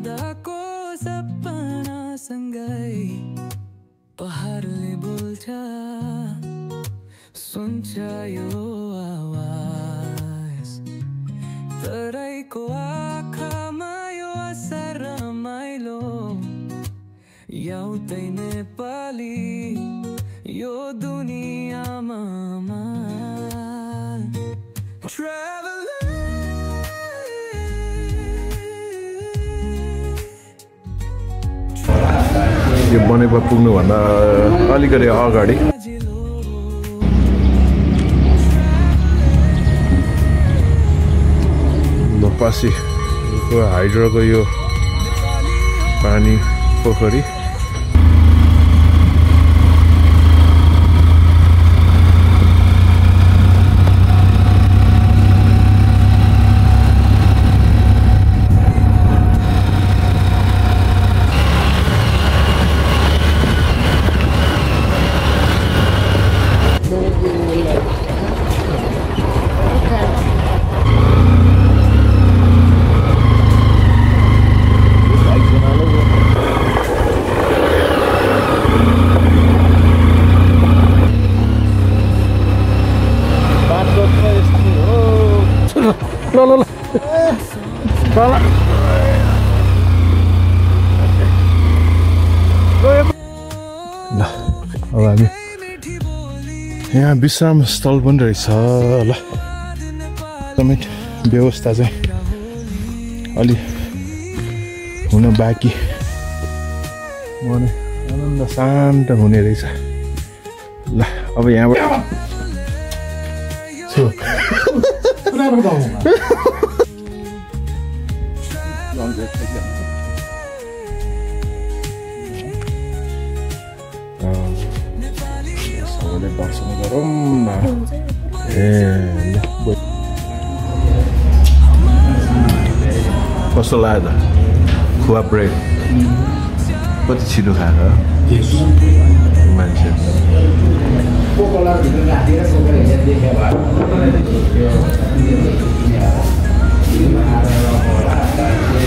सदाको सपना सँगै पहाडले बोल्छ सुन्छ यो आवाज तराईको आँखामा यो असर रमाइलो एउटै नेपाली यो दुनियाँमा यो बनेपा पुग्नुभन्दा अलिकति अगाडि नपासीको हाइड्रोको यो पानी पोखरी अब हामी यहाँ विश्राम स्थल पनि रहेछ ल एकदमै व्यवस्था चाहिँ अलि हुन बाँकी मन आनन्द शान्त हुने रहेछ ल अब यहाँबाट दर्शन गरौँ न कस्तो लाग्यो त खुवा ब्रेड कति छिटो खाएको मान्छे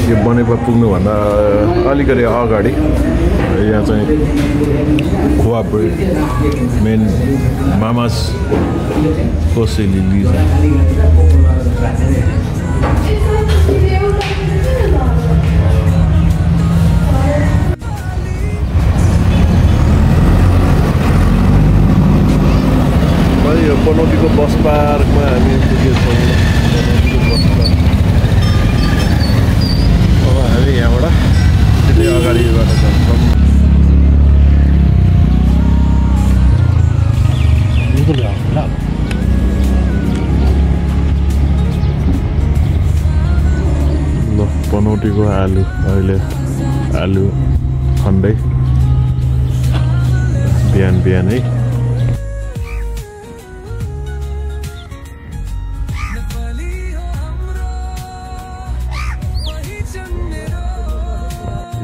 यो बनेपा पुग्नुभन्दा अलिकति अगाडि यहाँ चाहिँ खुवा ब्रेड मेन मामास कसैले लिन्छ यो पनौतीको बस पार्कमा हामी पुगेछौँ बस पार्क अब हामी यहाँबाट त्यति अगाडि गर्न जान्छौँ ल पनौतीको आलु अहिले आलु खन्दै बिहान बिहानै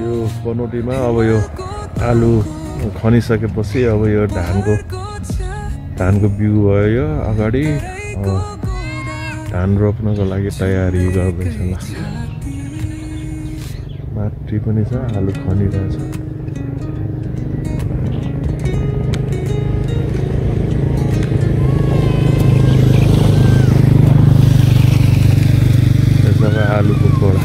यो पनौतीमा अब यो आलु खनिसकेपछि अब यो धानको बिउ भयो यो अगाडि धान रोप्नको लागि तयारी गर्दैछ ल माटी पनि छ आलु खनिरहेछ यसमा आलुको खोडा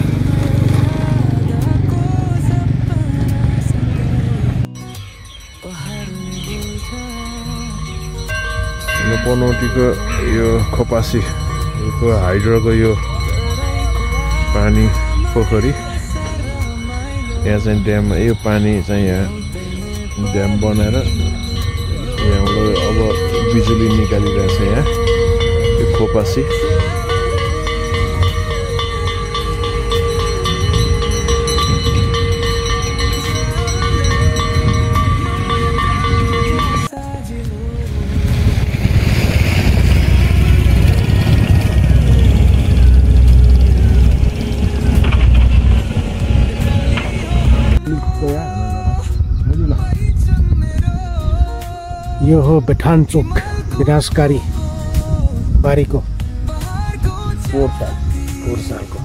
पनौतीको यो खोपासीको हाइड्रोको यो पानी पोखरी यहाँ चाहिँ ड्याम यो पानी चाहिँ यहाँ ड्याम बनाएर यहाँबाट अब बिजुली निकालिरहेछ यहाँ यो खोपासी यो हो बेठान चोक विनाशकारी बारीको 4 सालको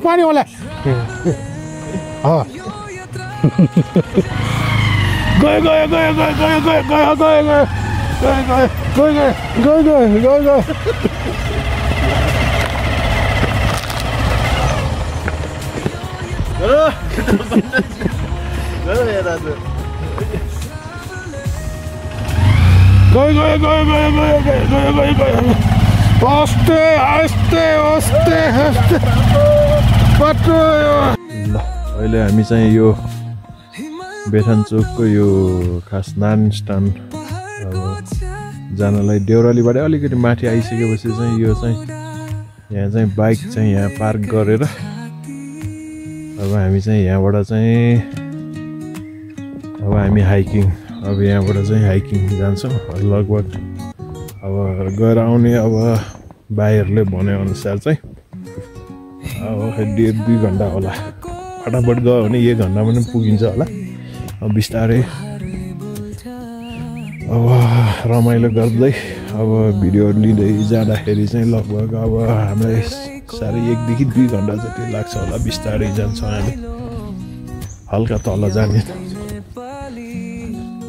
पानी वाला गयो आस्ते आस्ते आस्ते आस्ते बाटो ल अहिले हामी चाहिँ यो बेथान चोकको यो खास नारायण स्ट्यान्ड जानलाई देउरालीबाट अलिकति माथि आइसकेपछि चाहिँ यो चाहिँ यहाँ चाहिँ बाइक चाहिँ यहाँ पार्क गरेर अब हामी चाहिँ यहाँबाट चाहिँ अब हामी हाइकिङ अब यहाँबाट चाहिँ हाइकिङ जान्छौँ लगभग अब गएर आउने अब भाइहरूले भनेअनुसार चाहिँ अब 1.5-2 घन्टा होला फटाफट गयो भने 1 घन्टामा पनि पुगिन्छ होला अब बिस्तारै अब रमाइलो गर्दै अब भिडियो लिँदै जाँदाखेरि चाहिँ लगभग अब हामीलाई 1.5 देखि 2 घन्टा जति लाग्छ होला बिस्तारै जान्छौँ हामी हल्का तल जाने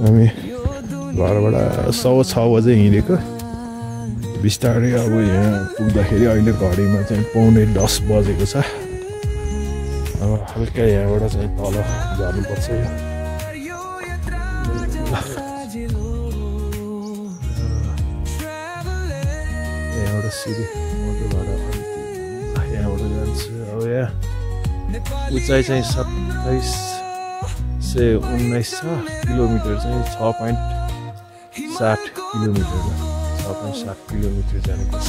हामी घरबाट 6:15 बजे हिँडेको बिस्तारै अब यहाँ पुग्दाखेरि अहिले घडीमा चाहिँ 9:45 बजेको छ अब हल्का यहाँबाट चाहिँ तल जानुपर्छ यहाँबाट सिधै मोटोबाट यहाँबाट जान्छ अब यहाँ उचाइ चाहिँ 2719 छ किलोमिटर चाहिँ 6.7 किलोमिटर 6.7 किलोमिटर जानुपर्छ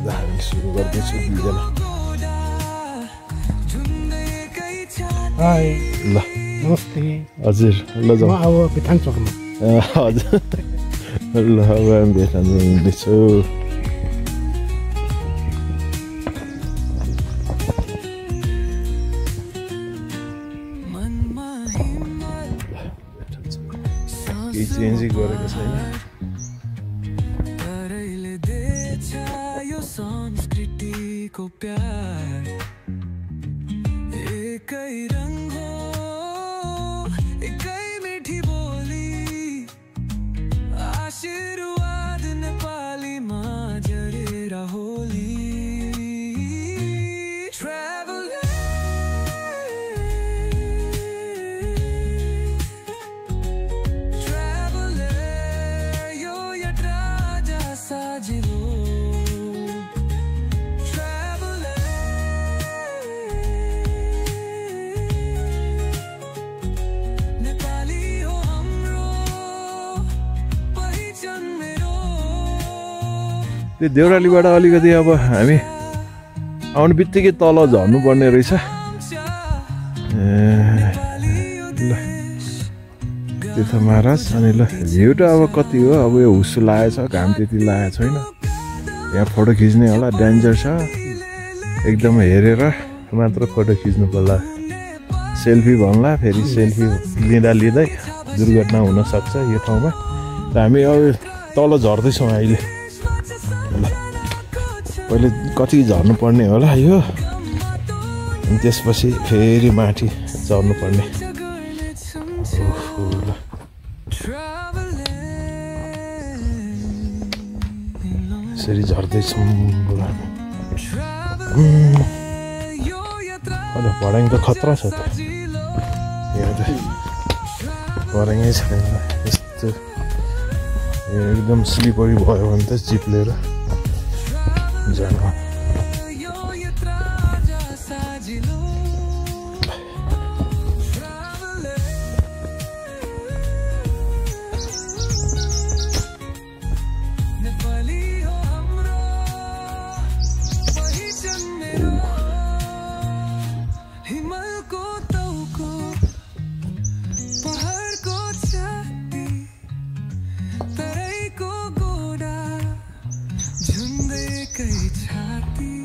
हामी सुरु गर्दैछौँ 2 जना हाय ल नमस्ते हजुर ल जाउँ अब बेथान चोकमा हजुर ल अब हामी बेथानमा हिँड्दैछौँ केही चेन्जै गरेको छैन संस्कृतिको प्यार एकै रंग हो एकै मीठी बोली आशीर्वाद नेपालीमा जरेर होली त्यो देउरालीबाट अलिकति अब हामी आउने बित्तिकै तल झर्नु पर्ने रहेछ ल तीर्थ महाराज अनि ल भ्यू त अब कति हो अब यो हुस्सु लागेको छ घाम त्यति लागेको छैन यहाँ फोटो खिच्ने होला डेन्जर छ एकदम हेरेर मात्र फोटो खिच्नु पर्ला सेल्फी भन्ला फेरि सेल्फी लिँदा लिँदै दुर्घटना हुन सक्छ यो ठाउँमा त हामी अब तल झर्दैछौँ अहिले पहिले कति झर्नु पर्ने होला यो अनि त्यसपछि फेरि माथि चढ्नु पर्ने यसरी झर्दैछौँ भडाङ त खतरा छ त यहाँ त भडाङै छैन यस्तो एकदम स्लिपरी भयो भने त जिप लिएर जानु एकै छाती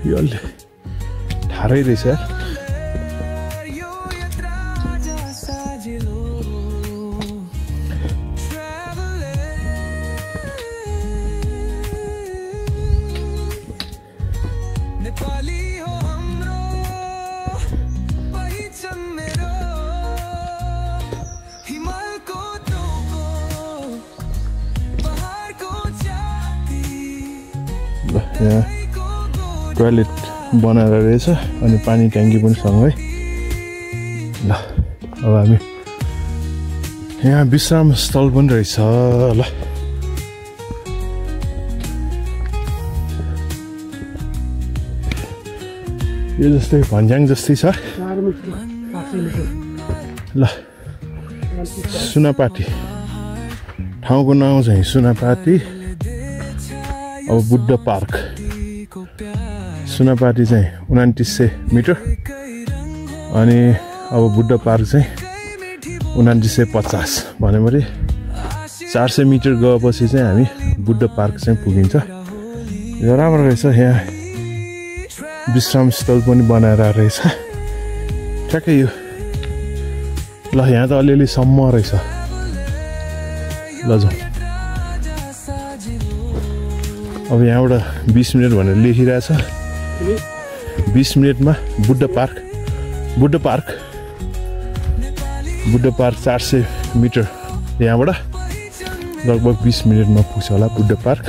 यो अलि ठारै रहेछ यार यहाँ टोयलेट बनाएर रहेछ अनि पानी ट्याङ्की पनि सँगै ल अब हामी यहाँ विश्राम स्थल पनि रहेछ ल यो जस्तै भन्ज्याङ जस्तै छ ल सुनापाटी ठाउँको नाउँ चाहिँ सुनापाटी अब बुद्ध पार्क सुनापाटी चाहिँ 2900 मिटर अनि अब बुद्ध पार्क चाहिँ 2950 भनेपछि 400 मिटर गएपछि चाहिँ हामी बुद्ध पार्क चाहिँ पुगिन्छ यो राम्रो रहेछ यहाँ विश्राम स्थल पनि बनाएर रहेछ ठ्याक्कै यो ल यहाँ त अलिअलि सम्म रहेछ ल जाउँ अब यहाँबाट 20 मिनट भनेर लेखिरहेछ 20 मिनटमा बुद्ध पार्क 400 मिटर यहाँबाट लगभग 20 मिनटमा पुग्छ होला बुद्ध पार्क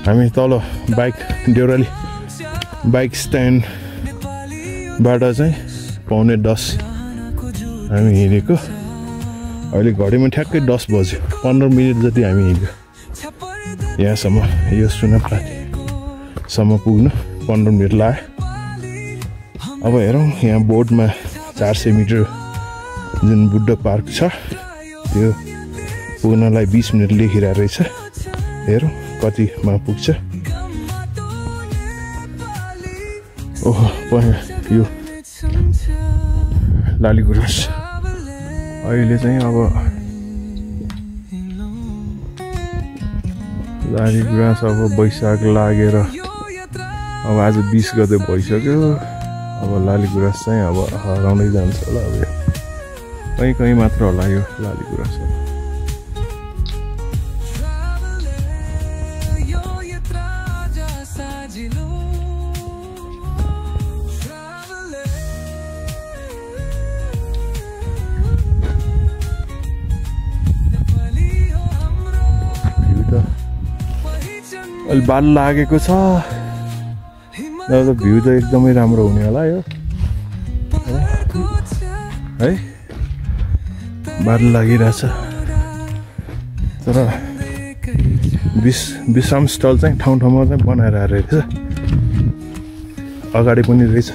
हामी तल बाइक देउराली बाइक स्ट्यान्डबाट चाहिँ 9:45 हामी हिँडेको अहिले घडीमा ठ्याक्कै 10 बज्यो 15 मिनट जति हामी हिँड्यो यहाँसम्म यो सुनापाटीसम्म पुग्नु 15 मिनट लाग्यो अब हेरौँ यहाँ बोर्डमा 400 मिटर जुन बुद्ध पार्क छ त्यो पुग्नलाई 20 मिनट लेखिरहेको रहेछ हेरौँ कतिमा पुग्छ ओहो यो लालीगुराँस अहिले चाहिँ अब लालीगुराँस अब वैशाख लागेर अब आज 20 गते भइसक्यो अब लालीगुराँस चाहिँ अब हराउँदै जान्छ होला अब कहीँ मात्र होला यो लालीगुराँस अलि बाल लागेको छ भ्यू त एकदमै राम्रो हुने होला यो है बाल लागिरहेछ तर विश्राम स्थल चाहिँ ठाउँ ठाउँमा चाहिँ बनाएर रहेछ अगाडि पनि रहेछ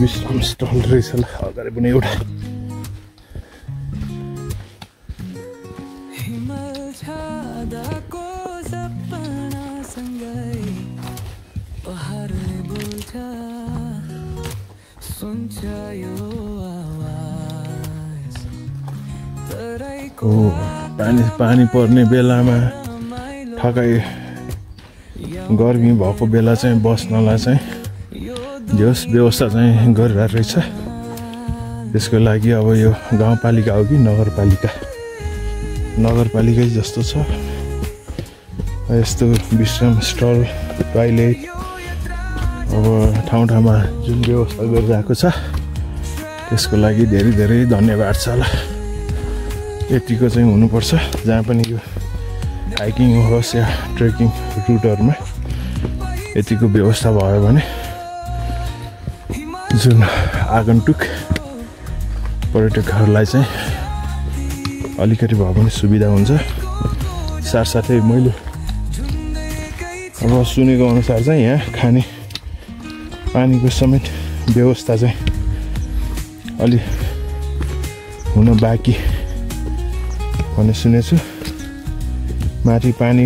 विश्राम स्थल रहेछ ल अगाडि पनि एउटा पानी पर्ने बेलामा ठक्कै गर्मी भएको बेला चाहिँ बस्नलाई चाहिँ जस व्यवस्था चाहिँ गरिरहेको रहेछ त्यसको लागि अब यो गाउँपालिका हो कि नगरपालिकै जस्तो छ यस्तो विश्राम स्थल टोयलेट अब ठाउँ ठाउँमा जुन व्यवस्था गरिरहेको छ त्यसको लागि धेरै धेरै धन्यवाद छ ल यतिको चाहिँ हुनुपर्छ जहाँ पनि यो हाइकिङ होस् या ट्रेकिङ रुटहरूमा यतिको व्यवस्था भयो भने जुन आगन्तुक पर्यटकहरूलाई चाहिँ अलिकति भए पनि सुविधा हुन्छ। साथसाथै मैले अब सुनेको अनुसार चाहिँ यहाँ खाने पानीको समेत व्यवस्था चाहिँ अलि हुन बाँकी भन्ने सुनेछु। माथि पानी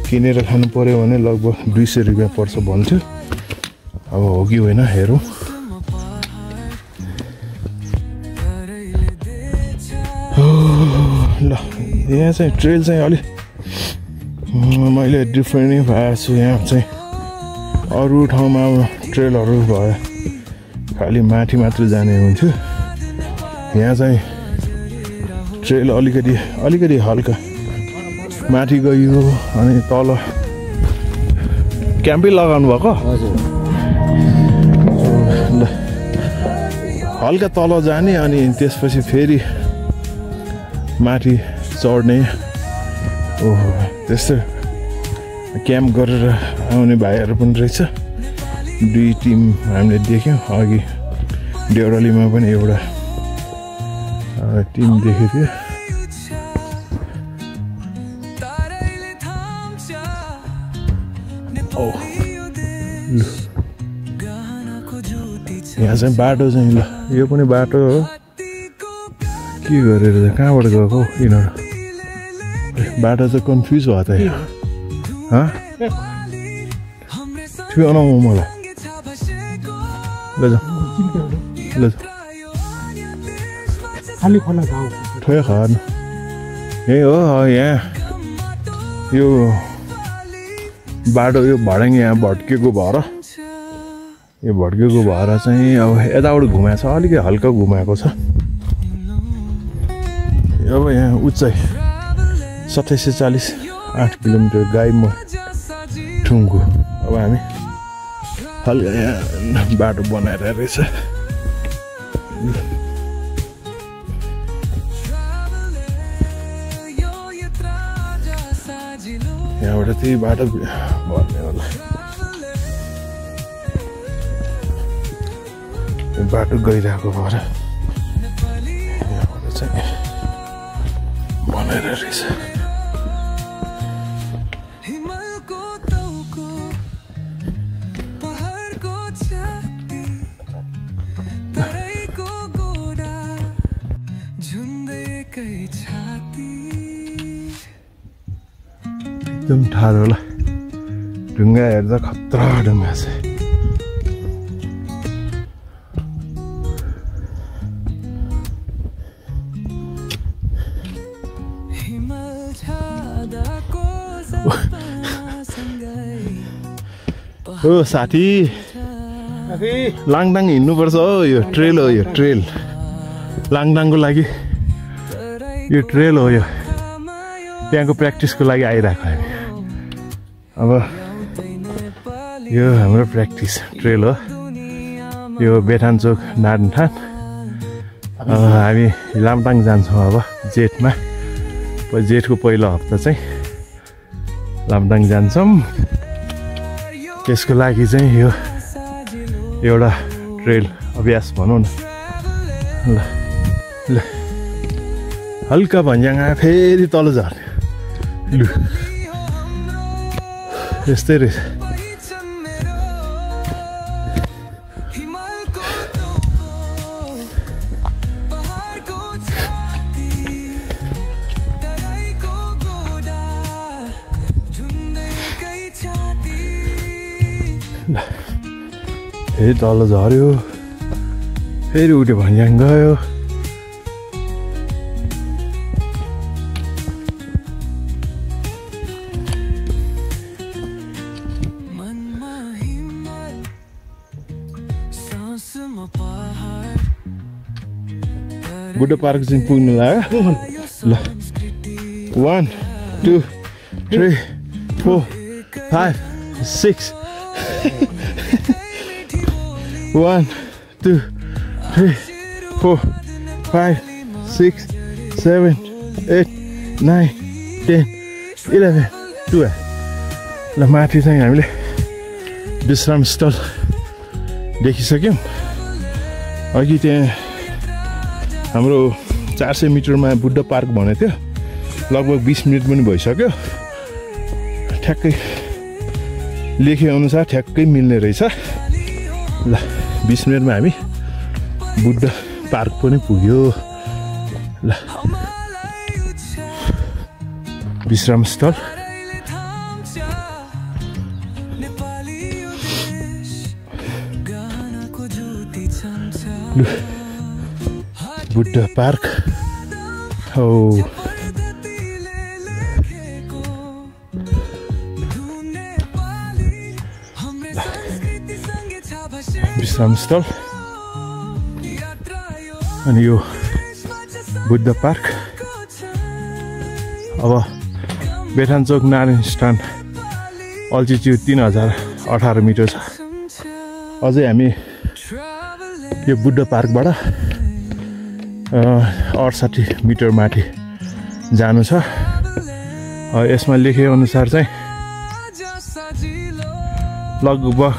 किनेर खानु पर्यो भने लगभग 200 रुपियाँ पर्छ भन्थ्यो। अब हो कि होइन हेरौँ। ल यहाँ चाहिँ ट्रेल चाहिँ अलि मैले डिफ्रेन्ट नै भएको छु। यहाँ चाहिँ अरू ठाउँमा ट्रेलहरू भयो खालि माथि मात्र जाने हुन्थ्यो। यहाँ चाहिँ ट्रेल अलिकति हल्का माथि गयो अनि तल क्याम्पै लगाउनु भएको। ल हल्का तल जाने अनि त्यसपछि फेरि माथि चढ्ने। ओहो त्यस्तो क्याम्प गरेर आउने भाइहरू पनि रहेछ। 2 टिम हामीले देख्यौँ अघि देउरालीमा पनि एउटा टिम देखेको थियो। यहाँ चाहिँ बाटो चाहिँ ल यो पनि बाटो हो के गरेर कहाँबाट गएको यिनीहरू बाटो चाहिँ कन्फ्युज भयो त यहाँ ठिक न मलाई ल खाली खोला गाउँ ठोय खान यही हो। यहाँ यो बाटो यो भड्याङ यहाँ भड्केको भएर यो भड्केको भएर चाहिँ अब यताबाट घुमाएको छ अलिकति हल्का घुमाएको छ। अब यहाँ उचाइ 2740 8 किलोमिटर गाईम ठुङ्गु। अब हामी हल्का यहाँ बाटो बनाएर रहेछ। यहाँबाट त्यही बाटो भन्ने होला। बाटो गइरहेको भएर यहाँबाट चाहिँ बनाएर रहेछ। एकदम ठाडो होला ढुङ्गा हेर्दा खतरा ढुङ्गा छ। ओ साथी लाङटाङ हिँड्नुपर्छ हो। यो ट्रेल हो यो ट्रेल लाङटाङको लागि यो ट्रेल हो। यो त्यहाँको प्र्याक्टिसको लागि आइरहेको हामी। अब यो हाम्रो प्र्याक्टिस ट्रेल हो। यो बेठान चोक नारायणथान। हामी लामटाङ जान्छौँ अब जेठमा। जेठको पहिलो हप्ता चाहिँ लामटाङ जान्छौँ। त्यसको लागि चाहिँ यो एउटा ट्रेल अभ्यास भनौँ न। ल ल हल्का भन्ज्याङ आयो फेरि तल झर्ने। लु यस्तै रहेछ। फेरि तल झऱ्यो फेरि उठ्यो भन्ज्याङ गयो। बुढो पार्क चाहिँ पुग्नु लाग्यो। ल 1 2 3 4 5 6 1 2 3 4 5 6 7 8 9 10 11 12 ल माथि चाहिँ हामीले विश्राम स्थल देखिसक्यौँ अघि त्यहाँ हाम्रो 400 मिटरमा बुद्ध पार्क भनेको थियो लगभग 20 मिनट पनि भइसक्यो ठ्याक्कै लेखे अनुसार ठ्याक्कै मिल्ने रहेछ ल 20 मिनटमा हामी बुद्ध पार्क पनि पुग्यो ल विश्राम स्थल बुद्ध पार्क हो विश्राम स्थल अनि यो बुद्ध पार्क अब बेठानचोक नारायण स्थान अल्टिट्युड 3018 मिटर छ अझै हामी यो बुद्ध पार्कबाट 68 मिटर माथि जानु छ यसमा लेखे अनुसार चाहिँ लगभग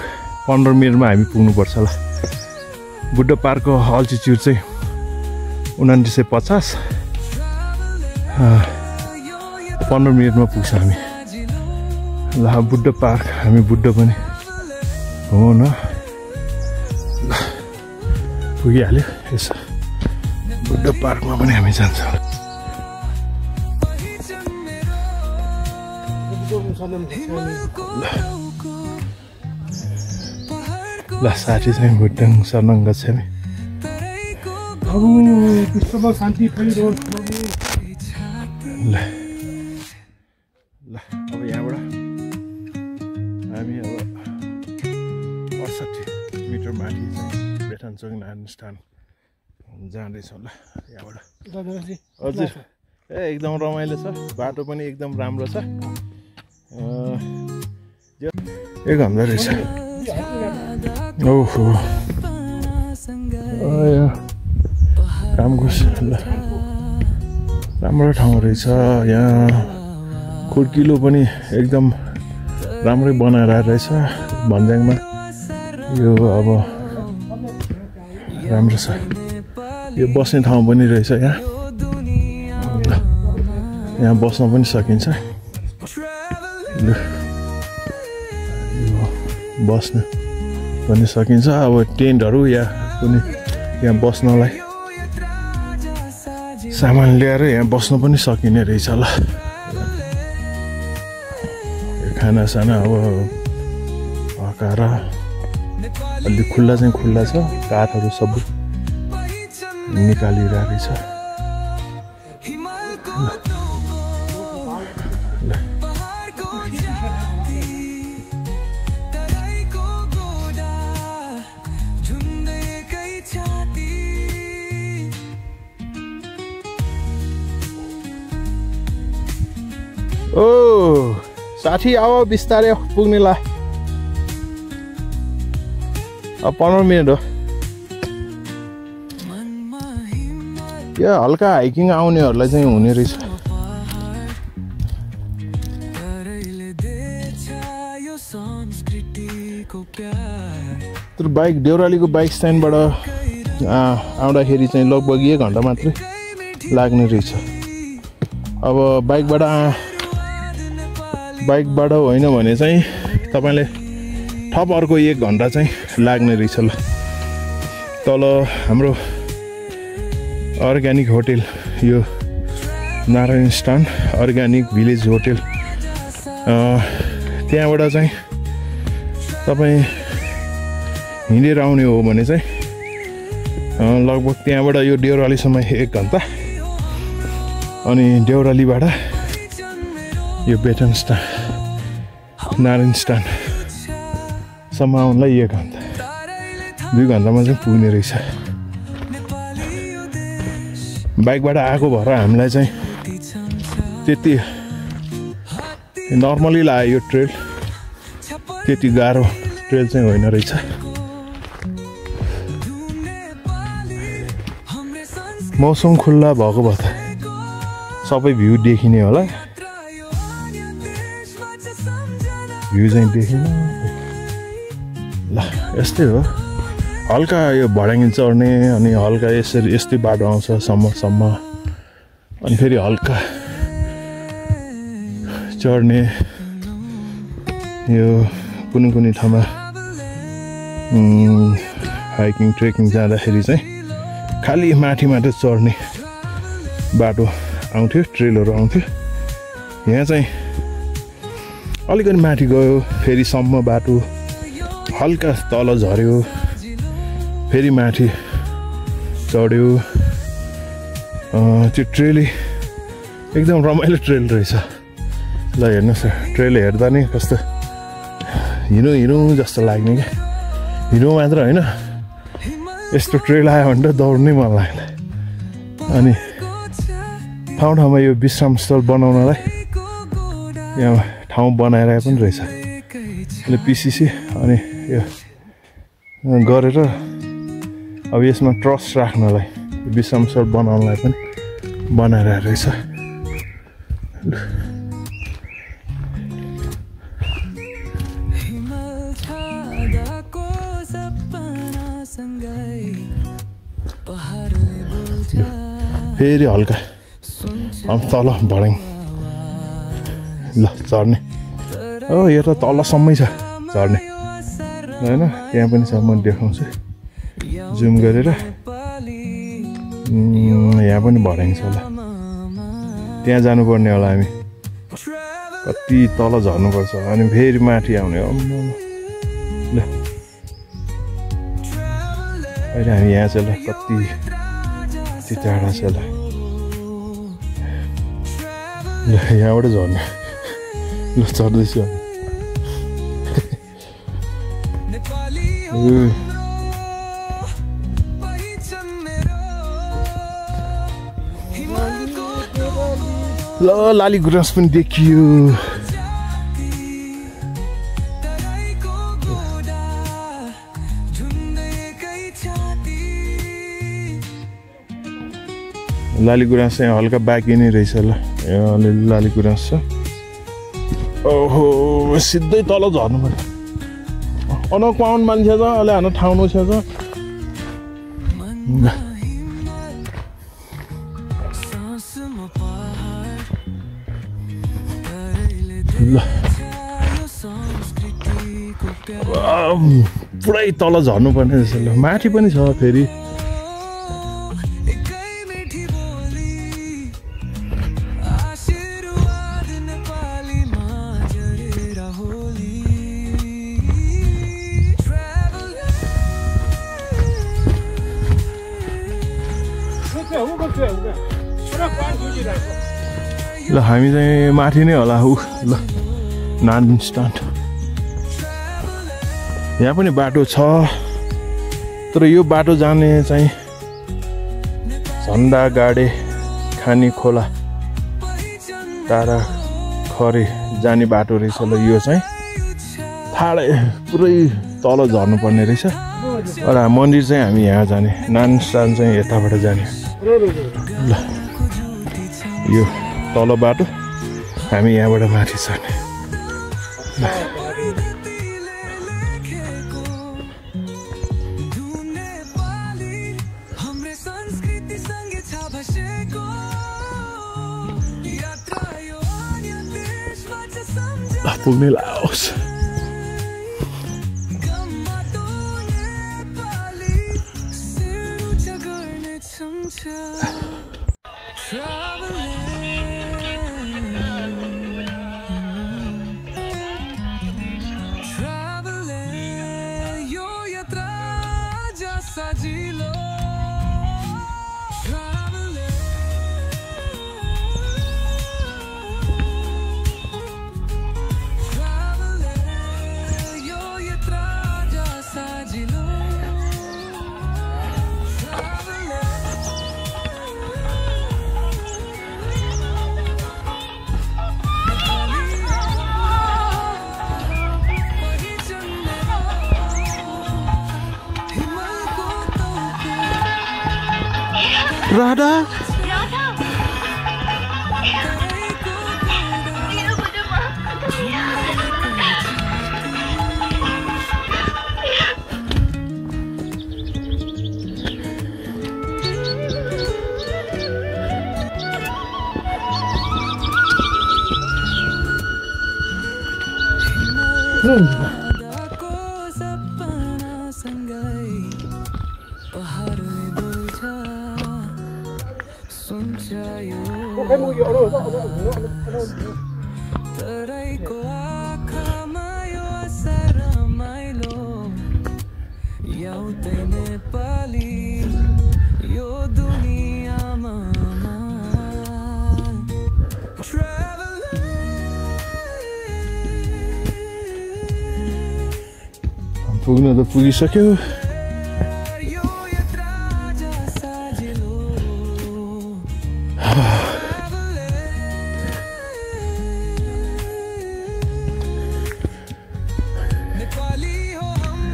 15 मिनटमा हामी पुग्नुपर्छ ल बुद्ध पार्कको अल्टिट्युड चाहिँ 2950 15 मिनटमा पुग्छ हामी ल बुद्ध पार्क हामी बुद्ध पनि हो न पुगिहाल्यो यसो बुद्ध पार्कमा पनि हामी जान्छौँ ल साथी चाहिँ बुद्धङ शरणं गच्छामि प्रभु विश्वमा शान्ति फैलियोस् प्रभु ल अब यहाँबाट हामी अब 68 मिटर माथि चाहिँ बेठानचोक नारायण स्थान जाँदैछौँ ल यहाँबाट हजुर एकदम रमाइलो छ बाटो पनि एकदम राम्रो छ एक हम्दा रहेछ ओहो रामघोष ल राम्रो ठाउँ रहेछ यहाँ खुड्किलो पनि एकदम राम्रै बनाएर रहेछ भन्ज्याङमा यो अब राम्रो छ यो बस्ने ठाउँ पनि रहेछ यहाँ बस्न पनि सकिन्छ ल यो बस्न पनि सकिन्छ अब टेन्टहरू या कुनै यहाँ बस्नलाई सामान ल्याएर यहाँ बस्न पनि सकिने रहेछ ल खानासाना अब हकाएर अलि खुल्ला चाहिँ खुल्ला छ काठहरू सबै निकालिरहेको रहेछ ओ साथी अब बिस्तारै पुग्नेला अब 15 मिनट हो यो हल्का हाइकिङ आउनेहरूलाई चाहिँ हुने रहेछ तर बाइक देउरालीको बाइक स्ट्यान्डबाट आउँदाखेरि चाहिँ लगभग 1 घन्टा मात्रै लाग्ने रहेछ अब बाइकबाट होइन भने चाहिँ तपाईले थप अर्को 1 घन्टा चाहिँ लाग्ने रहेछ ल तल हाम्रो अर्ग्यानिक होटल यो नारायण स्थान अर्ग्यानिक भिलेज होटल त्यहाँबाट चाहिँ तपाईँ हिँडेर आउने हो भने चाहिँ लगभग त्यहाँबाट यो देउरालीसम्म 1 घन्टा अनि देउरालीबाट यो बेटन स्थान नारायण स्थान सम्म आउनलाई 1 घन्टा 2 घन्टामा चाहिँ पुग्ने रहेछ बाइकबाट आएको भएर हामीलाई चाहिँ त्यति नर्मली लाग्यो यो ट्रेल त्यति गाह्रो ट्रेल चाहिँ होइन रहेछ मौसम खुल्ला भएको भए त सबै भ्यू देखिने होला भ्यू चाहिँ देखिन ल यस्तै हो हल्का यो भड्याङ्गे चढ्ने अनि हल्का यसरी यस्तै बाटो आउँछ सम्म अनि फेरि हल्का चढ्ने यो कुनै ठाउँमा हाइकिङ ट्रेकिङ जाँदाखेरि चाहिँ खालि माथि चढ्ने बाटो आउँथ्यो ट्रेलहरू आउँथ्यो यहाँ चाहिँ अलिकति माथि गयो फेरि सम्म बाटो हल्का तल झऱ्यो फेरि माथि चढ्यो त्यो ट्रेलै एकदम रमाइलो ट्रेल रहेछ ल हेर्नुहोस् ट्रेल हेर्दा नि कस्तो हिँडौँ जस्तो लाग्ने क्या हिँडौँ मात्र होइन यस्तो ट्रेल आयो भने त दौड्नै मन लाग्ला अनि ठाउँमा यो विश्रामस्थल बनाउनलाई यहाँ ठाउँ बनाएर पनि रहेछ अहिले पिसिसी अनि यो गरेर अब यसमा ट्रस्ट राख्नलाई विश्रामस्थल बनाउनलाई पनि बनाएर रहेछ फेरि हल्का तल भड्याङ ल चढ्ने यो त तलसम्मै छ चढ्ने होइन त्यहाँ पनि छ म देखाउँछु जुम गरेर यहाँ पनि भड्याङ छ ल त्यहाँ जानुपर्ने होला हामी कति तल झर्नुपर्छ अनि फेरि माथि आउने ल अहिले हामी यहाँ छ ल कति टाढा छ ल यहाँबाट झर्ने ल चढ्दैछु ल लाली गुराँस पनि देखियो लाली गुराँस चाहिँ हल्का बाँकी नै रहेछ ल अलिअलि लाली गुराँस छ ओहो सिधै तल झर्नु पर्यो पाउनु मान्छे छ अहिले हाम्रो ठाउँ छ ल पुरै तल झर्नु पर्ने रहेछ ल माथि पनि छ फेरि ल हामी चाहिँ माथि नै होला ल नान स्ट्यान्ड यहाँ पनि बाटो छ तर यो बाटो जाने चाहिँ झन्डा गाडे खानी खोला टाढा खरे जाने बाटो रहेछ ल यो चाहिँ ठाडै पुरै तल झर्नुपर्ने रहेछ र मन्दिर चाहिँ हामी यहाँ जाने नान स्ट्यान्ड चाहिँ यताबाट जाने ल यो तल बाटो हामी यहाँबाट माथि चढ्ने पुग्ने लाओस् राधा को सपना सँगै पहाडले बोल्छ सुन्छ यो तराईको आँखामा यो रमाइलो एउटै नेपाली यो दुनियाँमा पुग्न त पुगिसक्यो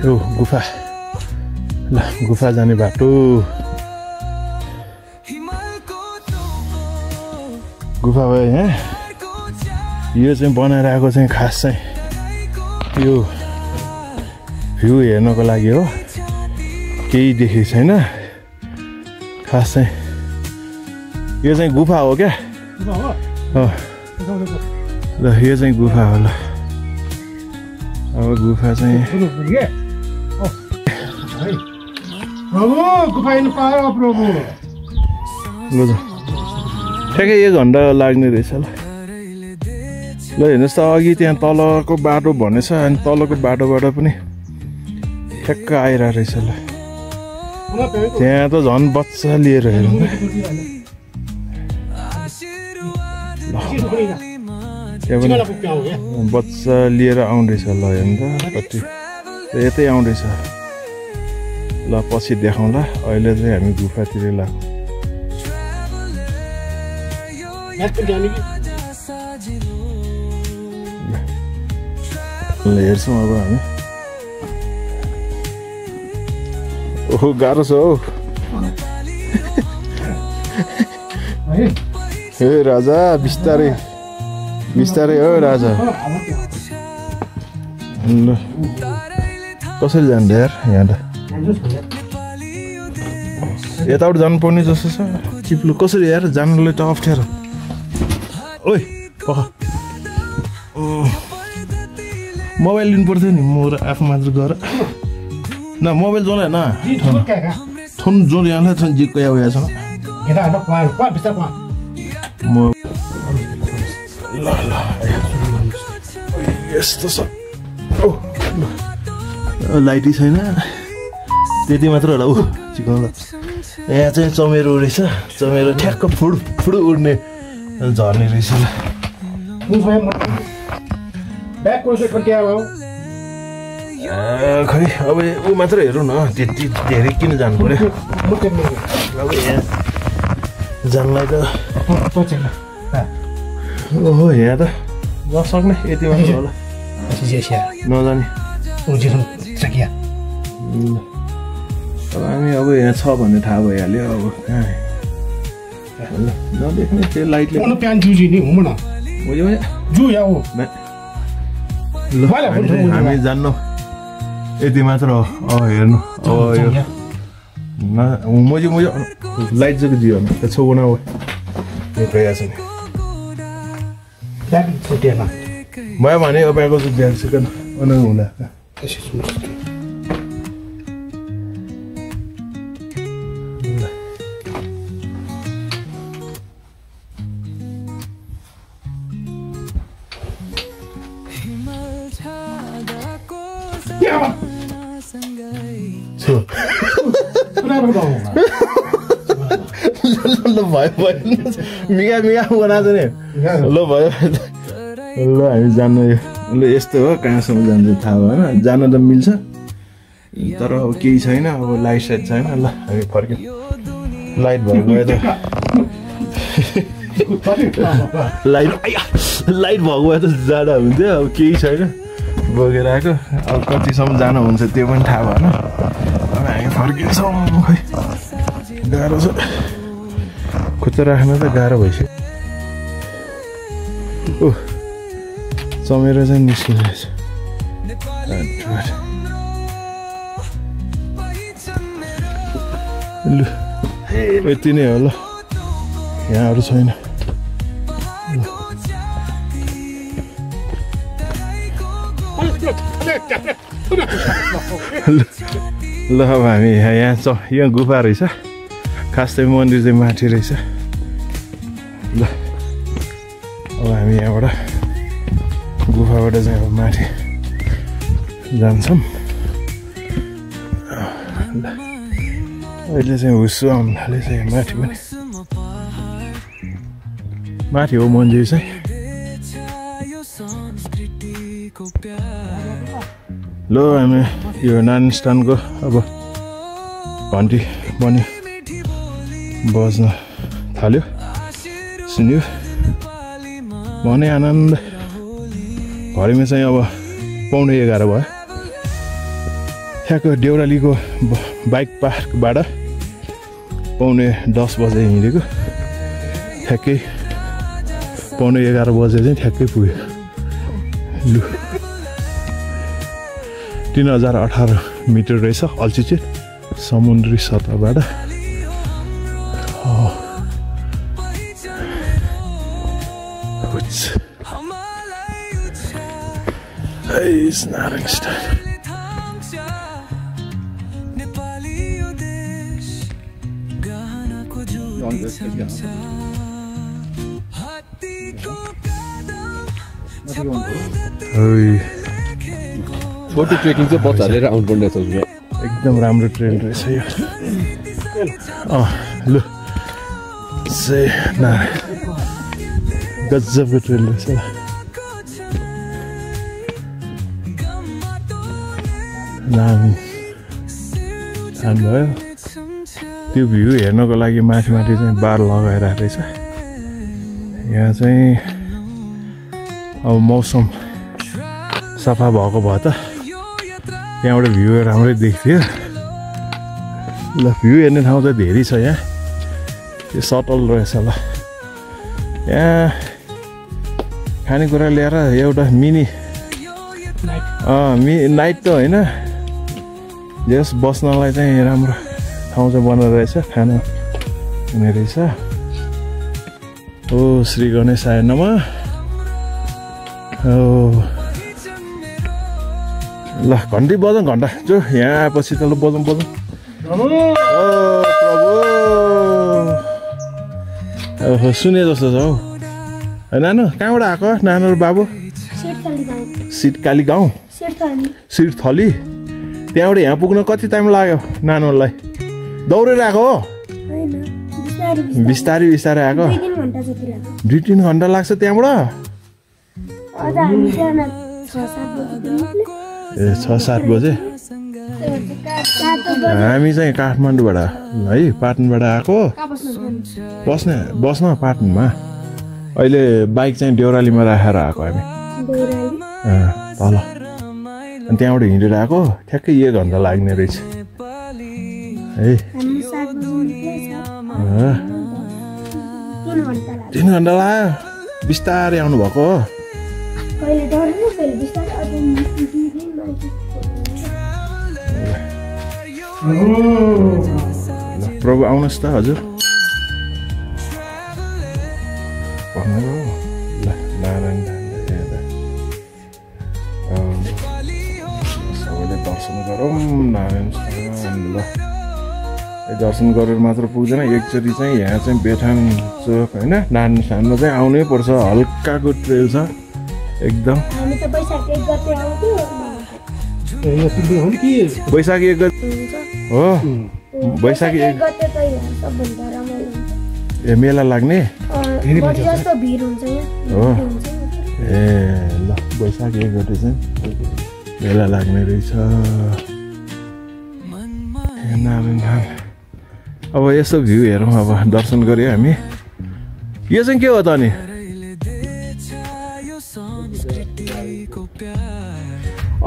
यो गुफा ल गुफा जाने बाटो गुफा भयो यहाँ यो चाहिँ बनाएर आएको चाहिँ खास चाहिँ यो भ्यू हेर्नको लागि हो केही देखेको छैन खास चाहिँ यो चाहिँ गुफा हो क्या ल यो चाहिँ गुफा हो ल अब गुफा चाहिँ ठ्याक्कै 1 घन्टा लाग्ने रहेछ ल हेर्नुहोस् त अघि त्यहाँ तलको बाटो भनेछ अनि तलको बाटोबाट पनि ठ्याक्क आइरहेको रहेछ ल त्यहाँ त झन् बच्चा लिएर हेर्नु त्यहाँ पनि बच्चा लिएर आउँदैछ ल हेर्नु त कति यतै आउँदैछ ल पछि देखाउँला अहिले चाहिँ हामी गुफातिर लाग्छौँ हेर्छौँ अब हामी ओहो गाह्रो छ हौ हे राजा बिस्तारै बिस्तारै हो राजा ल कसरी जान्छ यार यहाँ त यताबाट जानुपर्ने जस्तो छ चिप्लो कसरी यार जानुलाई त अप्ठ्यारो ओइ मोबाइल लिनु पर्थ्यो नि म आफू मात्र गएर न मोबाइल जोला न थुन जोल यहाँलाई थुन जिक्को याछ म ल यस्तो छ लाइटै छैन त्यति मात्र होला ऊ चिकाउँदा यहाँ चाहिँ चमेरो रहेछ चमेरो ठ्याक्क फुड उड्ने झर्ने रहेछ खै अब ऊ मात्र हेरौँ न त्यति धेरै किन जानु पर्यो अब यहाँ जानलाई त ओहो यहाँ त नसक्ने यति मात्र होला नजाने अब हामी अब यहाँ छ भन्ने थाहा भइहाल्यो अब कहाँ नदेख्ने त्यो लाइटले हामी जान्नु यति मात्र हो अब हेर्नु अब यो मुझे लाइट चाहिँ दियो भने छौना हो गइरहेछ नि भयो भने अब आएको चाहिँ बिहान सेकेन्ड अनङ हुँदा ल भयो मिगा बनाएको नि ल भयो ल हामी जान्नु यो ल यस्तो हो कहाँसम्म जान्छ थाहा भएन जान त मिल्छ तर अब केही छैन अब लाइट साइट छैन ल हामी फर्क्यौँ लाइट भएको भए त लाइट भएको भए त जाँदा हुन्थ्यो अब केही छैन बोकेर आएको अब कतिसम्म जानु हुन्छ त्यो पनि थाहा भएन अब हामी फर्किन्छौँ खै गाह्रो छ खुट्टा राख्न त गाह्रो भइसक्यो चमेर चाहिँ निस्किरहेछ ल यति नै हो ल यहाँहरू छैन ल अब हामी यहाँ गुफा रहेछ खास चाहिँ मन्दिर चाहिँ माथि रहेछ ल अब हामी यहाँबाट गुफाबाट चाहिँ अब माथि जान्छौँ अहिले चाहिँ हुस्सु आउनु थालेछ यहाँ माथि पनि माथि हो मन्दिर चाहिँ ल हामी यो नानी स्थानको अब घन्टी पनि बज्न थाल्यो सुन्यो मनै आनन्द घरैमा चाहिँ अब 11:30 भयो ठ्याक्क देउरालीको बाइक पार्कबाट 10:15 बजे हिँडेको ठ्याक्कै 11:15 बजे चाहिँ ठ्याक्कै पुग्यो लु 3018 मिटर रहेछ अल्टिट्युड समुद्री सतहबाट छोटो ट्रेकिङ चाहिँ बच्चा हालेर आउनुपर्ने छ एकदम राम्रो ट्रेल रहेछ यो लु गजबको ट्रेल रहेछ भयो त्यो भ्यू हेर्नको लागि माथि चाहिँ बार लगाइरहेको रहेछ यहाँ चाहिँ अब मौसम सफा भएको भए त त्यहाँबाट भ्यू राम्रै देख्थ्यो ल भ्यू हेर्ने ठाउँ त धेरै छ यहाँ त्यो सटल रहेछ ल यहाँ खानेकुरा ल्याएर एउटा मिनी नाइट त होइन जस बस्नलाई चाहिँ राम्रो ठाउँ चाहिँ बनाएर रहेछ खाना हुने रहेछ ओ श्री गणेशाय नमः ल घन्टी बजाउँ घन्टा जो यहाँ आएपछि त ल बजाउँ प्रभु सुने जस्तो छ हौ नानु कहाँबाट आएको नानु र बाबु सिटकाली गाउँ सिरथली त्यहाँबाट यहाँ पुग्न कति टाइम लाग्यो नानुलाई दौडेर आएको हो बिस्तारै बिस्तारै आएको 2-3 घन्टा लाग्छ त्यहाँबाट ए 6-7 बजे हामी चाहिँ काठमाडौँबाट है पाटनबाट आएको बस्न पाटनमा अहिले बाइक चाहिँ देउरालीमा राखेर आएको हामी तल अनि त्यहाँबाट हिँडेर आएको ठ्याक्कै 1 घन्टा लाग्ने रहेछ है 3 घन्टा लाग्यो बिस्तारै आउनु भएको हो प्रभु आउनुहोस् त हजुर सबैले दर्शन गरौँ नारायण ल दर्शन गरेर मात्र पुग्दैन एकचोटि चाहिँ यहाँ चाहिँ बेठान चोक होइन नारायण स्थानमा चाहिँ आउनै पर्छ हल्काको ट्रेल छ एकदम बैशाखी 1 गते हो बैशाखी 1 ए मेला लाग्ने हो ए ल बैशाखी 1 गते चाहिँ मेला लाग्ने रहेछ अब यसो भ्यू हेरौँ अब दर्शन गऱ्यो हामी यो चाहिँ के हो त अनि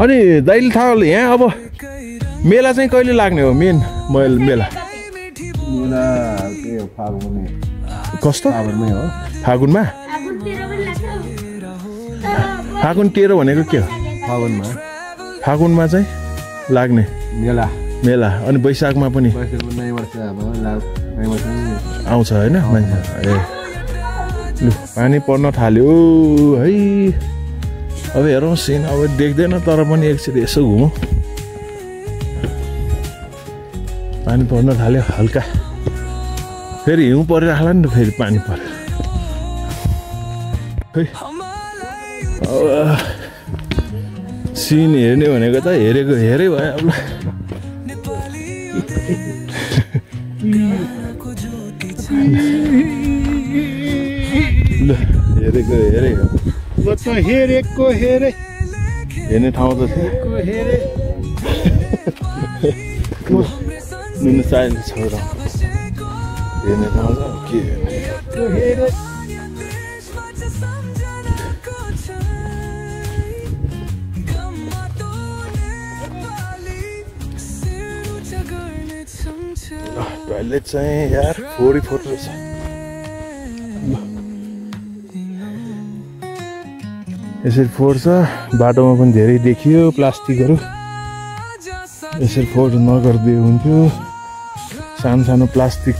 अनि दाइले थाहा यहाँ अब मेला चाहिँ कहिले लाग्ने हो मेन मेला कस्तो फागुनमा फागुन 13 भनेको के हो फागुनमा चाहिँ लाग्ने मेला अनि वैशाखमा पनि आउँछ होइन मान्छे ए लु पानी पर्न थाल्यो है अब हेरौँ सिन अब देख्दैन तर पनि एकचोटि यसो घुमौँ पानी पर्न थाल्यो हल्का फेरि हिउँ परिराख्ला नि त फेरि पानी पर्यो सिन हेर्ने भनेको त हेरेको हेरै भयो अब ल हेरेको हेरे हेरेको हेरे हेर्ने ठाउँ त थियो नुन चाहिन्छ छोरा हेर्ने ठाउँ छ के हेर्ने टोइलेट चाहिँ यार 44 रहेछ यसरी फोहोर छ बाटोमा पनि धेरै देखियो प्लास्टिकहरू यसरी फोहोर नगरिदियो हुन्थ्यो सानो सानो प्लास्टिक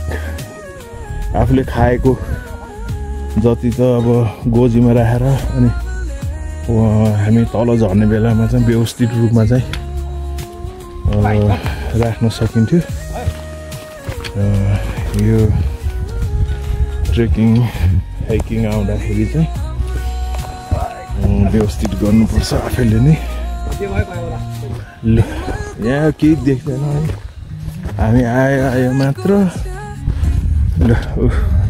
आफूले खाएको जति त अब गोजीमा राखेर अनि हामी तल झर्ने बेलामा चाहिँ व्यवस्थित रूपमा चाहिँ राख्न सकिन्थ्यो यो ट्रेकिङ हाइकिङ आउँदाखेरि चाहिँ व्यवस्थित गर्नुपर्छ आफैले नै ल यहाँ केही देख्दैन हामी आयो मात्र ल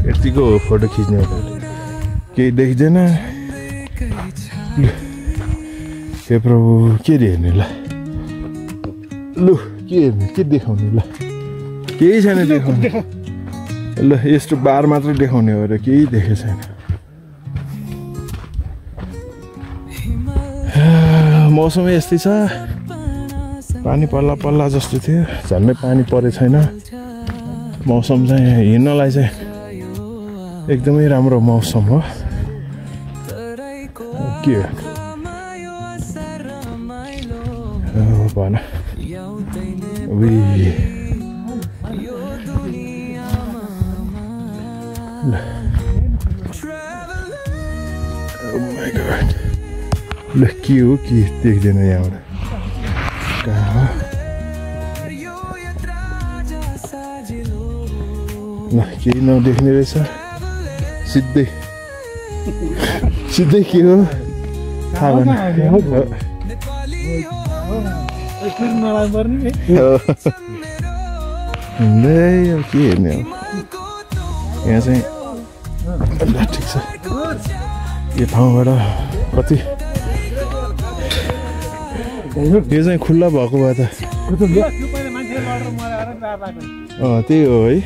यतिको फोटो खिच्ने केही देख्दैन हे प्रभु के हेर्ने ल लु के हेर्ने के देखाउने ल केही छैन देखाउने ल यस्तो बार मात्र देखाउने हो र केही देखेको छैन मौसम यस्तै छ पानी पर्ला पर्ला जस्तो थियो झन्डै पानी परे छैन मौसम चाहिँ हिँड्नलाई चाहिँ एकदमै राम्रो मौसम हो के भन ल के हो के देख्दैन यहाँबाट कहाँ ल केही नदेख्ने रहेछ सिधै सिधै के हो थाहा भएन हिँड्दै के हेर्ने हो यहाँ चाहिँ ठिक छ यो ठाउँबाट कति यो चाहिँ खुल्ला भएको भए त त्यही हो है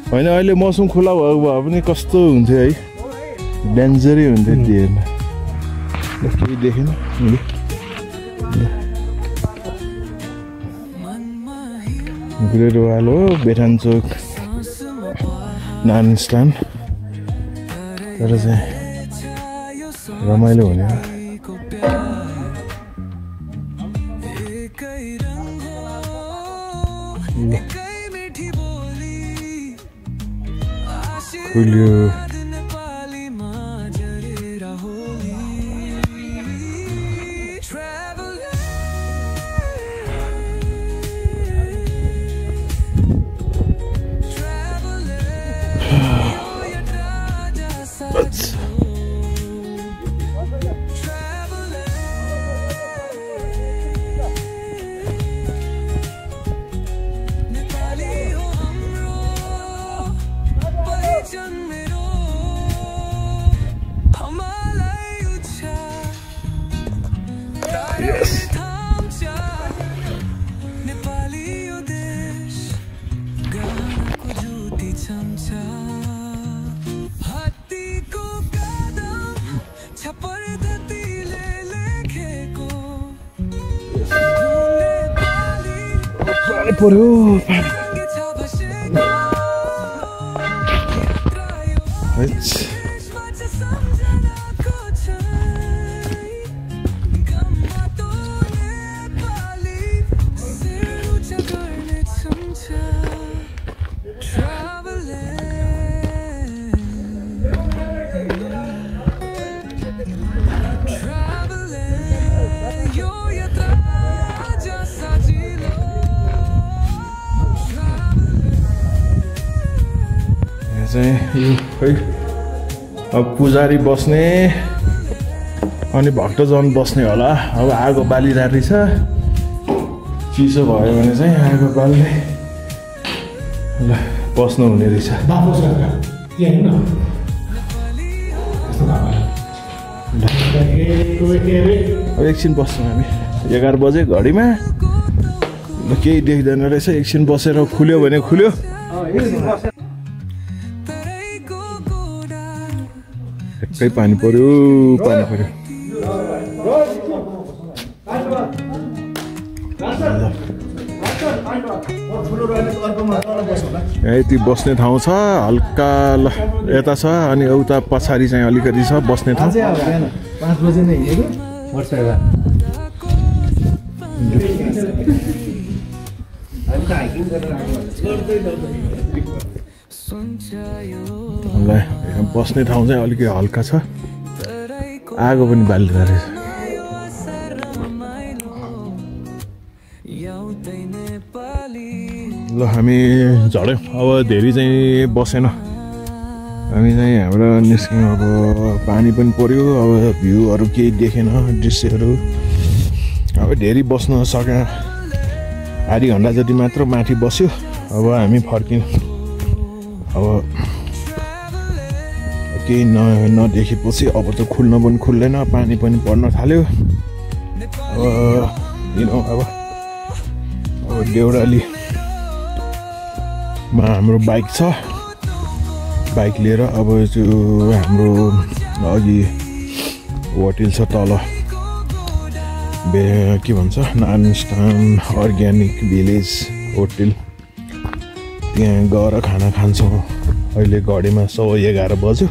होइन अहिले मौसम खुल्ला भएको भए पनि कस्तो हुन्थ्यो है डेन्जरै हुन्थ्यो त्यो हेर्न केही देखेन ग्रेड वाल हो बेठानचोक नानस्थान तर चाहिँ रमाइलो हुने हो खुल्यो पर्यो खै अब पुजारी बस्ने अनि भक्तजन बस्ने होला। अब आगो बालिरहेको रहेछ, चिसो भयो भने चाहिँ आगो बाल्ने ल बस्नु हुने रहेछ। अब एकछिन बस्छौँ हामी, 11 बजे घडीमा। ल केही देख्दैन रहेछ, एकछिन बसेर खुल्यो भने खुल्यो। एकै पानी पर्यो, पानी पर्यो। यति बस्ने ठाउँ छ, हल्का ल यता छ अनि उता पछाडि चाहिँ अलिकति छ बस्ने ठाउँ। 5 बजे नै हिँडेको ल बस्ने ठाउँ चाहिँ अलिकति हल्का छ, आगो पनि बालिरहेको रहेछ। ल हामी झऱ्यौँ, अब धेरै चाहिँ बसेन हामी चाहिँ हाम्रो निस्क्यौँ। अब पानी पनि पर्यो, अब भ्यूहरू केही देखेन, दृश्यहरू। अब धेरै बस्न सकेन, आधी घन्टा जति मात्र माथि बस्यो। अब हामी फर्कियौँ। अब केही नदेखेपछि अब त खुल्न पनि खुल्दैन, पानी पनि पर्न थाल्यो। अब अब देउरालीमा हाम्रो बाइक छ, बाइक लिएर अब त्यो हाम्रो अघि होटल छ तल, के भन्छ नारायणस्थान अर्ग्यानिक भिलेज होटल, त्यहाँ गएर खाना खान्छौँ। अहिले घडीमा 11:15 बज्यो,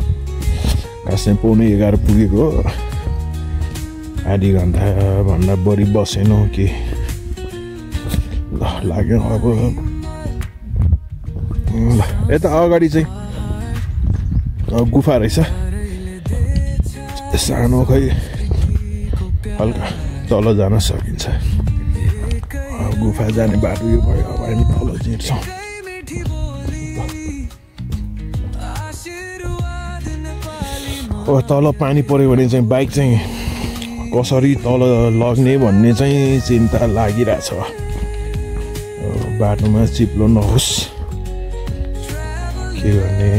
खासै 11:15 पुगेको। आधी घन्टाभन्दा बढी बसेनौँ कि ल लाग्यो। अब ल यता अगाडि चाहिँ गुफा रहेछ सानो, खै हल्का तल जान सकिन्छ। गुफा जाने बाटो यो भयो। अब हामी तल हिँड्छौँ। अब तल पानी पऱ्यो भने चाहिँ बाइक चाहिँ कसरी तल लग्ने भन्ने चाहिँ चिन्ता लागिरहेछ। बाटोमा चिप्लो नहोस् के भने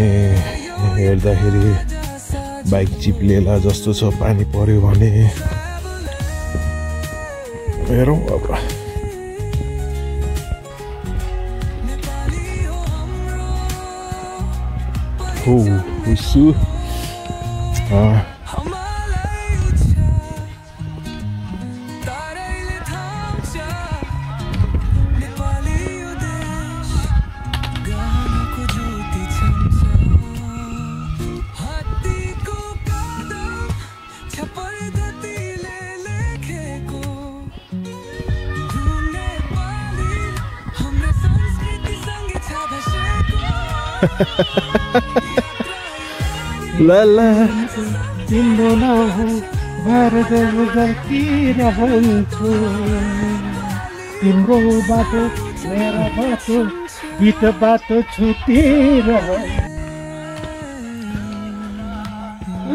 हेर्दाखेरि बाइक चिप्लेला जस्तो छ पानी पर्यो भने। हेरौँ अब हो उसु लला तिम्रो नाम भारत गल्किरहन्छु, तिम्रो बाटो मेरा बाटो बिच बाटो छुटेर।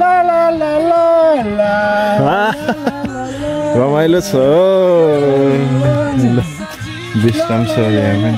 ला ला ला ला ला रमाइलो छ, विश्राम छ यहाँ।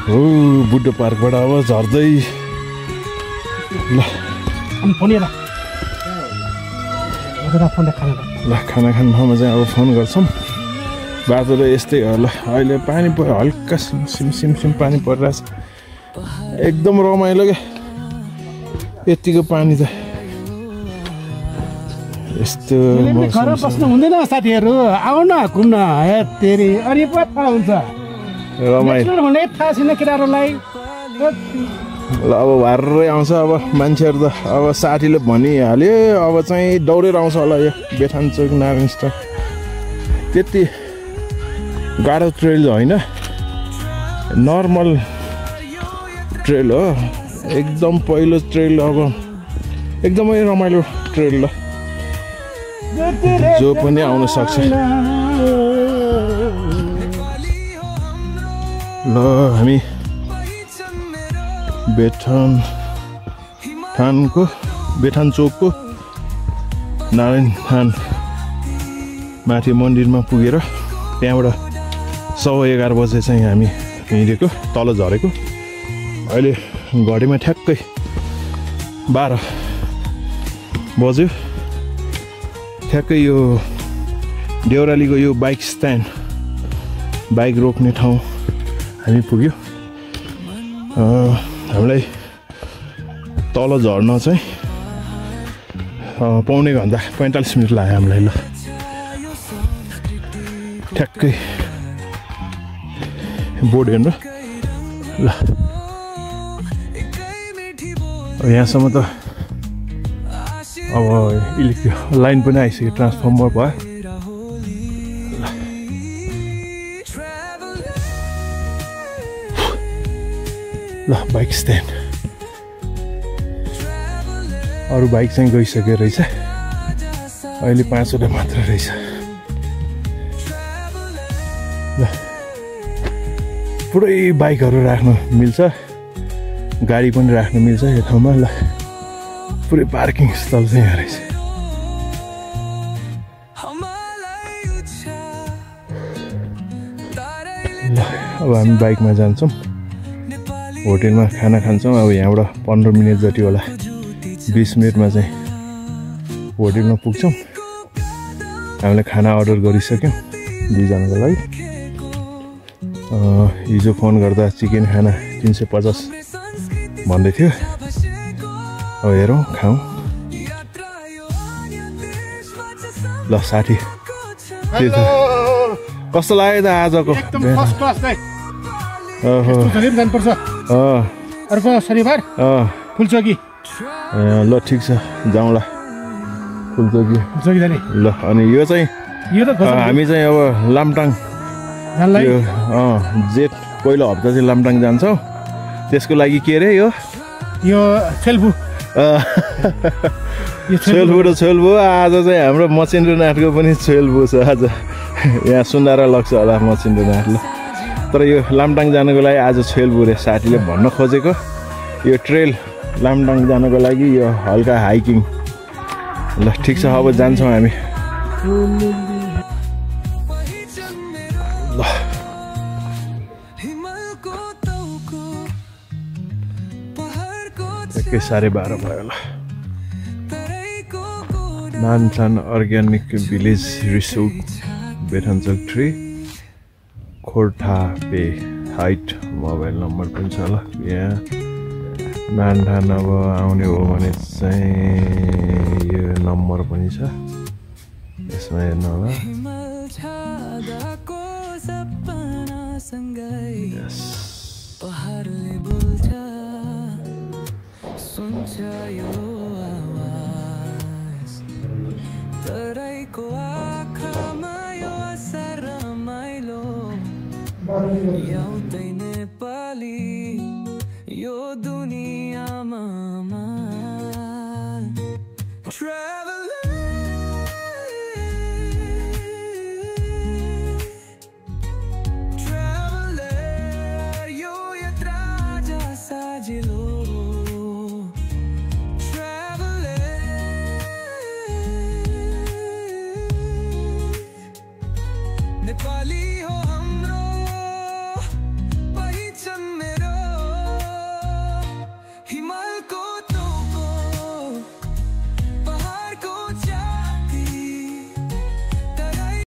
हो बुद्ध पार्कबाट अब झर्दै ल खाना खाने ठाउँमा चाहिँ अब फोन गर्छौँ। बाटो त यस्तै हो। ल अहिले पानी पर्यो, हल्का सिम पानी परिरहेछ, एकदम रमाइलो क्या। यतिको पानी त यस्तो घर बस्नु हुँदैन साथीहरू आउ न घुम्न हे तेरी अनि पो थाहा हुन्छ रमाइलो हुने थाहा छैन केटाहरूलाई ल अब भर्रै आउँछ अब मान्छेहरू त अब साथीले भनिहाल्यो अब चाहिँ दौडेर आउँछ होला यो बेठानचोक नारायण स्टक त्यति गाह्रो ट्रेल होइन नर्मल ट्रेल हो एकदम पहिलो ट्रेल अब एकदमै रमाइलो ट्रेल ल जो पनि आउन सक्छ ल हामी बेठान चोकको नारायण थान माथि मन्दिरमा पुगेर त्यहाँबाट 11:15 बजे चाहिँ हामी हिँडेको तल झरेको अहिले घडीमा ठ्याक्कै 12 बज्यो ठ्याक्कै यो देउरालीको यो बाइक स्ट्यान्ड बाइक रोक्ने ठाउँ हामी पुग्यो हामीलाई तल झर्न चाहिँ पौने घन्टा 45 मिनट लाग्यो हामीलाई ल ठ्याक्कै बोर्ड हेर्नु ल यहाँसम्म त अब इलेक्ट्रिक लाइन पनि आइसक्यो ट्रान्सफर्मर भयो ल बाइक स्ट्यान्ड अरू बाइक चाहिँ गइसक्यो रहेछ अहिले 5वटा मात्र रहेछ ल पुरै बाइकहरू राख्नु मिल्छ गाडी पनि राख्नु मिल्छ यो ठाउँमा ल पुरै पार्किङ स्थल चाहिँ यहाँ रहेछ ल अब हामी बाइकमा जान्छौँ होटेलमा खाना खान्छौँ अब यहाँबाट 15 मिनट जति होला 20 मिनटमा चाहिँ होटेलमा पुग्छौँ हामीले खाना अर्डर गरिसक्यौँ 2 जनाको लागि हिजो फोन गर्दा चिकन खाना 350 भन्दै थियो अब हेरौँ खाउँ ल साथी कस्तो लाग्यो त आजको जानुपर्छ अर्को शनिबार फुलचोकी ल ठिक छ जाउँला फुलचोकी जाने ल अनि यो चाहिँ हामी चाहिँ अब लामटाङ यो जेठ पहिलो हप्ता चाहिँ लामटाङ जान्छौँ त्यसको लागि के अरे यो छेल्बु छेल्बु र छेल्बु आज चाहिँ हाम्रो मचिन्द्रनाथको पनि छेल्बु छ आज यहाँ सुन्दारा लाग्छ होला मचिन्द्रनाथ ल तर यो लामटाङ जानको लागि आज छेल्बु रे साथीले भन्न खोजेको यो ट्रेल लामटाङ जानको लागि यो हल्का हाइकिङ ल ठिक छ अब जान्छौँ हामी ल एकै 12:30 भयो ल Nanchan organic village resort Bethanchok 3 खोर्ठा पे हाइट मोबाइल नम्बर पनि छ ल यहाँ नानठान अब आउने हो भने चाहिँ यो नम्बर पनि छ यसमा हेर्नु होला यो दुनियामा traveler यो यात्रा जसा जिलो traveler नेपाली